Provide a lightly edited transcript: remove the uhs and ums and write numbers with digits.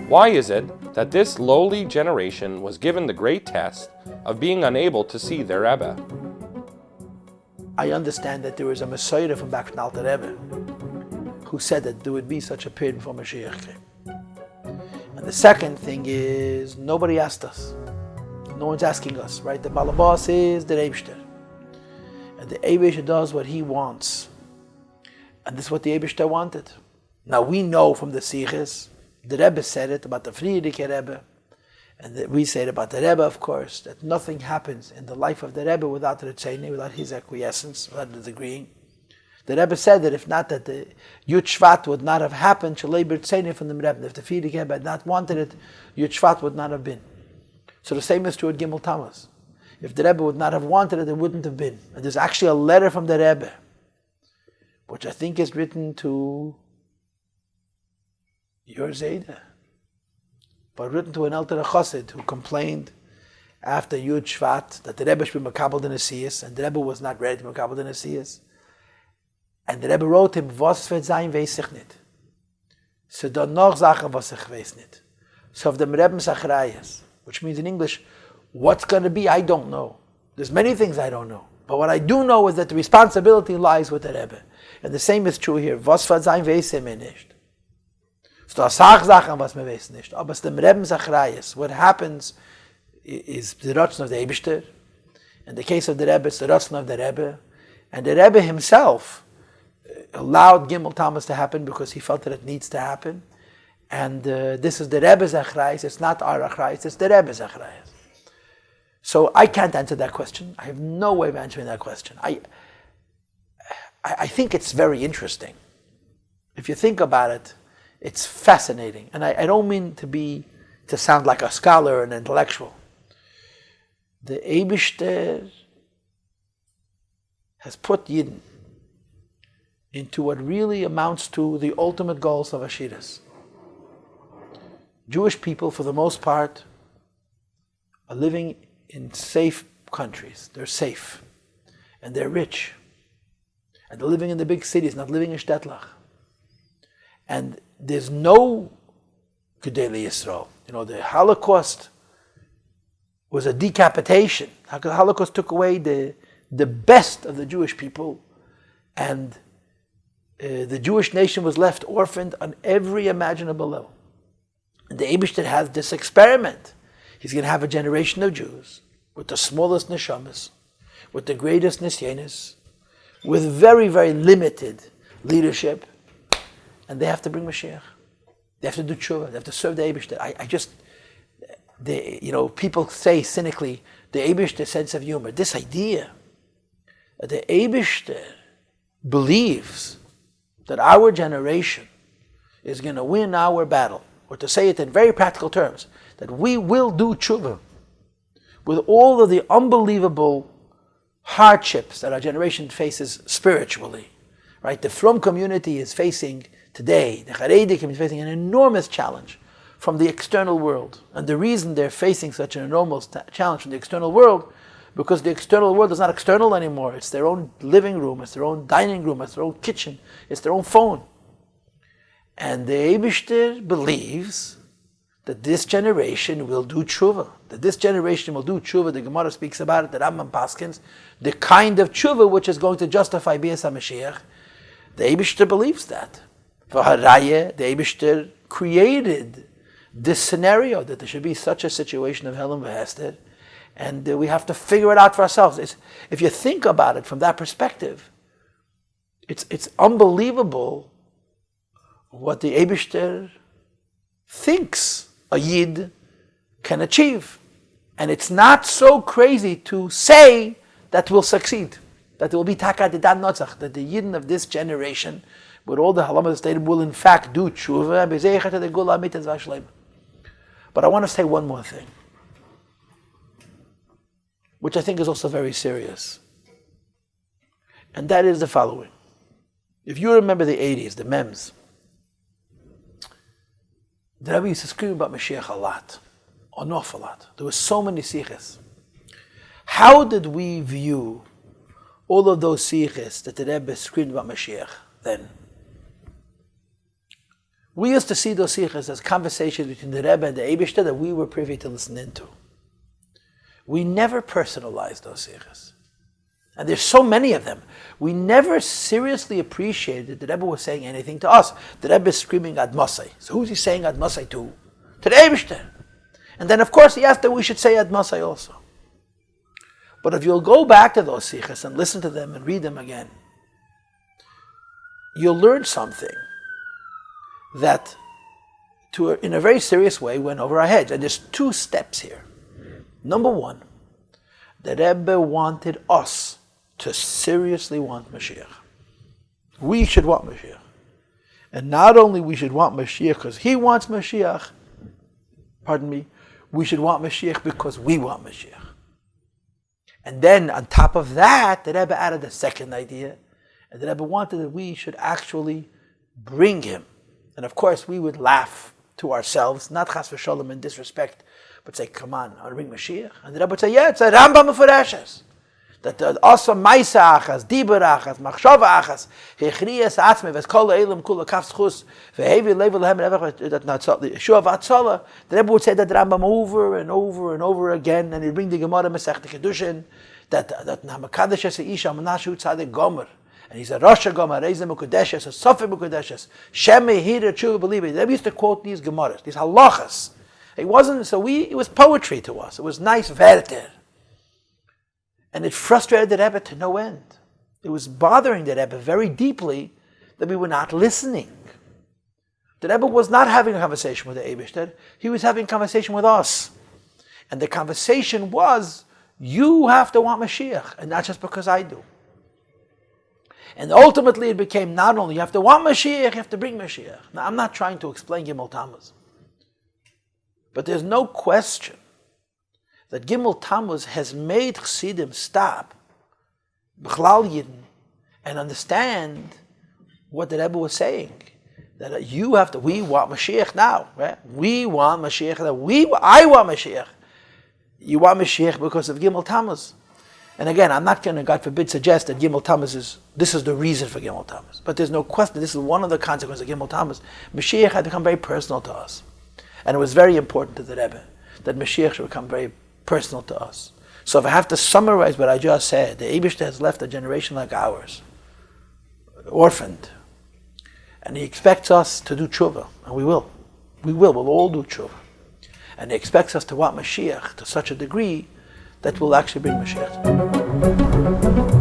Why is it that this lowly generation was given the great test of being unable to see their Rebbe? I understand that there was a Messiah from back from Alter Rebbe who said that there would be such a period before Mashiach came. And the second thing is, nobody asked us. No one's asking us, right? The Balabas is the Eibishter. And the Eibishter does what he wants. And this is what the Eibishter wanted. Now we know from the Siches, the Rebbe said it about the Friedrich Rebbe, and we say it about the Rebbe, of course, that nothing happens in the life of the Rebbe without the Ritzeini, without his acquiescence, without his agreeing. The Rebbe said that if not, that the Yud Shvat would not have happened, Shalei B'Ritzeini from the Rebbe. If the Friedrich Rebbe had not wanted it, Yud Shvat would not have been. So the same is true at Gimel Tammuz. If the Rebbe would not have wanted it, it wouldn't have been. And there's actually a letter from the Rebbe, which I think is written to your Zayda, but written to an Elter Chassid who complained after Yud Shvat that the Rebbe should be Makabel the Nesiyas, and the Rebbe was not ready to be Makabel the Nesiyas. And the Rebbe wrote him, "Was wird sein, weiß ich nicht. So da noch Sachen, was ich weiß nicht." So of the Rebbe Sachrayas, which means in English, what's going to be, I don't know. There's many things I don't know. But what I do know is that the responsibility lies with the Rebbe. And the same is true here. Was wird sein, weiß ich nicht. So da sag Sachen, was man weiß nicht. Aber es dem Rebbe Sachrayas, what happens is the Ratzon of the Eibishter. In the case of the Rebbe, it's the Ratzon of the Rebbe. And the Rebbe himself allowed Gimel Tammuz to happen because he felt that it needs to happen. And this is the Rebbe's Achrayas. It's not our Achrayas, it's the Rebbe's Achrayas. So I can't answer that question. I have no way of answering that question. I think it's very interesting. If you think about it, it's fascinating. And I don't mean to sound like a scholar or an intellectual. The Eibishter has put Yidden into what really amounts to the ultimate goals of Chassidus. Jewish people, for the most part, are living in safe countries. They're safe. And they're rich. And they're living in the big cities, not living in Shtetlach. And there's no Gedei Yisrael. You know, the Holocaust was a decapitation. The Holocaust took away the best of the Jewish people, and the Jewish nation was left orphaned on every imaginable level. And the Eibishter has this experiment. He's going to have a generation of Jews with the smallest neshamas, with the greatest nisyanis, with very, very limited leadership, and they have to bring Mashiach. They have to do tshuva. They have to serve the Eibishter. People say cynically, the Eibishter sense of humor. This idea that the Eibishter believes that our generation is going to win our battle, or to say it in very practical terms, that we will do tshuva with all of the unbelievable hardships that our generation faces spiritually. Right? The Frum community is facing today, the Charedim is facing an enormous challenge from the external world. And the reason they're facing such an enormous challenge from the external world, because the external world is not external anymore. It's their own living room, it's their own dining room, it's their own kitchen, it's their own phone. And the Eibishter believes that this generation will do tshuva. That this generation will do tshuva. The Gemara speaks about it, the Rambam Paskins, the kind of tshuva which is going to justify Bias HaMashiach. The Eibishter believes that. For Haraya, the Eibishter created this scenario that there should be such a situation of Helen V'Hester, and we have to figure it out for ourselves. If you think about it from that perspective, it's unbelievable what the Eibishter thinks a Yid can achieve. And it's not so crazy to say that we'll succeed, that there will be Taka Didan Notzach, that the Yidden of this generation, with all the halamas stated, will in fact do tshuva. But I want to say one more thing, which I think is also very serious. And that is the following. If you remember the 80s, the MEMS, the Rebbe used to scream about Mashiach a lot, an awful lot. There were so many siches. How did we view all of those siches that the Rebbe screamed about Mashiach then? We used to see those sichos as conversations between the Rebbe and the Eibishter that we were privy to listen into. We never personalized those sichos. And there's so many of them. We never seriously appreciated that the Rebbe was saying anything to us. The Rebbe is screaming Ad Masai. So who's he saying Ad Masai to? To the Eibishter. And then of course he asked that we should say Ad Masai also. But if you'll go back to those sichos and listen to them and read them again, you'll learn something that in a very serious way went over our heads. And there's two steps here. Number one, the Rebbe wanted us to seriously want Mashiach. We should want Mashiach. And not only we should want Mashiach because he wants Mashiach, we should want Mashiach because we want Mashiach. And then on top of that, the Rebbe added a second idea. And the Rebbe wanted that we should actually bring him. And of course, we would laugh to ourselves, not chas v'sholem in disrespect, but say, come on, I'll bring Mashiach. And the Rebbe would say, yeah, it's a Rambam Mefureshes. That also Maisa Achas, Dibur Achas, Machshava Achas, Hechriyas Atzme, Veskol Eilim Kula Kaf Schus, Vehevi Level Hem, that Yeshua Vatzola. The Rebbe would say that Rambam over and over and over again, and he'd bring the Gemara Masech the Kedushin, that Namakadesh es Isha, Manashu Tzadik Gomer. And he's a Rosh Gomer, Reizem Ukudeshes, a Sofim Ukudeshes, Sheme Hira Tshuva Believe. They used to quote these Gemaras, these halachas. It was poetry to us. It was nice verter. And it frustrated the Rebbe to no end. It was bothering the Rebbe very deeply that we were not listening. The Rebbe was not having a conversation with the Eibishter. He was having a conversation with us. And the conversation was, you have to want Mashiach, and not just because I do. And ultimately it became not only you have to want Mashiach, you have to bring Mashiach. Now I'm not trying to explain Gimel Tammuz. But there's no question that Gimel Tammuz has made Chassidim stop, B'chlal Yidden, and understand what the Rebbe was saying. That we want Mashiach now. Right? We want Mashiach now. I want Mashiach. You want Mashiach because of Gimel Tammuz. And again, I'm not going to, God forbid, suggest that Gimel Tammuz this is the reason for Gimel Tammuz. But there's no question, this is one of the consequences of Gimel Tammuz. Mashiach had become very personal to us. And it was very important to the Rebbe that Mashiach should become very personal to us. So if I have to summarize what I just said, the Eibishter has left a generation like ours, orphaned. And he expects us to do tshuva, and we will. We'll all do tshuva. And he expects us to want Mashiach to such a degree that will actually bring Mashiach.